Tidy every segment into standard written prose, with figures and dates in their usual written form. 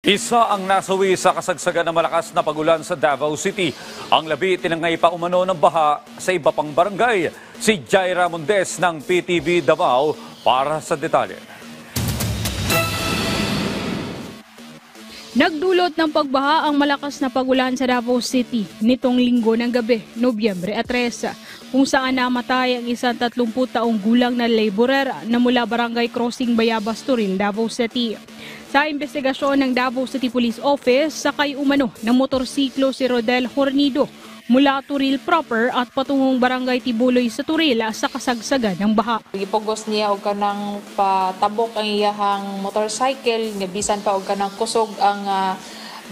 Isa ang nasawi sa kasagsagan ng malakas na pagulan sa Davao City. Ang labi tinangay pa umano ng baha sa iba pang barangay. Si Jaira Mondes ng PTV Davao para sa detalye. Nagdulot ng pagbaha ang malakas na pagulan sa Davao City nitong linggo ng gabi, Nobyembre 13, kung saan namatay ang isang 30 taong gulang na laborer na mula Barangay Crossing, Bayabas, Turil, Davao City. Sa investigasyon ng Davao City Police Office, sakay umano ng motorsiklo si Rodel Hornido mula Turil proper at patungong Barangay Tibuloy sa Turil sa kasagsagan ng baha. Gipugos niya og kanang patabok ang iyahang motorcycle, nga bisan pa og kanang kusog ang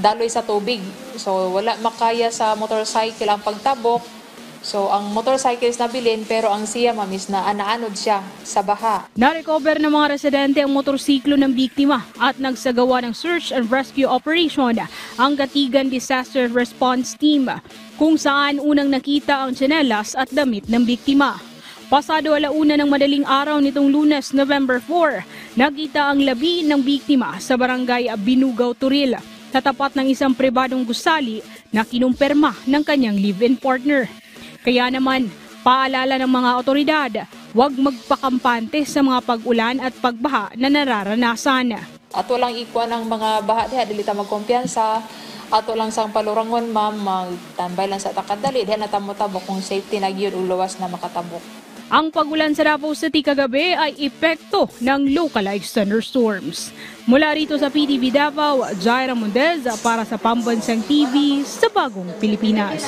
daloy sa tubig. So wala makaya sa motorcycle ang pagtabok. So ang motorcycle is nabilin pero ang siya mamis na anaanod siya sa baha. Na-recover ng mga residente ang motorsiklo ng biktima at nagsagawa ng search and rescue operation ang Gatigan Disaster Response Team, kung saan unang nakita ang tsinelas at damit ng biktima. Pasado 1:00 ng madaling araw nitong Lunes, November 4, nakita ang labi ng biktima sa barangay Binugaw, Turil, sa tapat ng isang pribadong gusali na kinumpirma ng kanyang live-in partner. Kaya naman, paalala ng mga otoridad, huwag magpakampante sa mga pag-ulan at pagbaha na nararanasan. Ato lang ikuan ang mga baha diha, dili ta magkumpiyansa. Ato lang sang palurangon, ma'am, magtambay lang sa takadali, diha na ta motabok kung safety na gyud ug luwas na makatabok. Ang pagulan sa Davao City kagabi ay epekto ng localized thunderstorms. Mula rito sa PTV Davao, Jaira Mondes para sa Pambansang TV sa Bagong Pilipinas.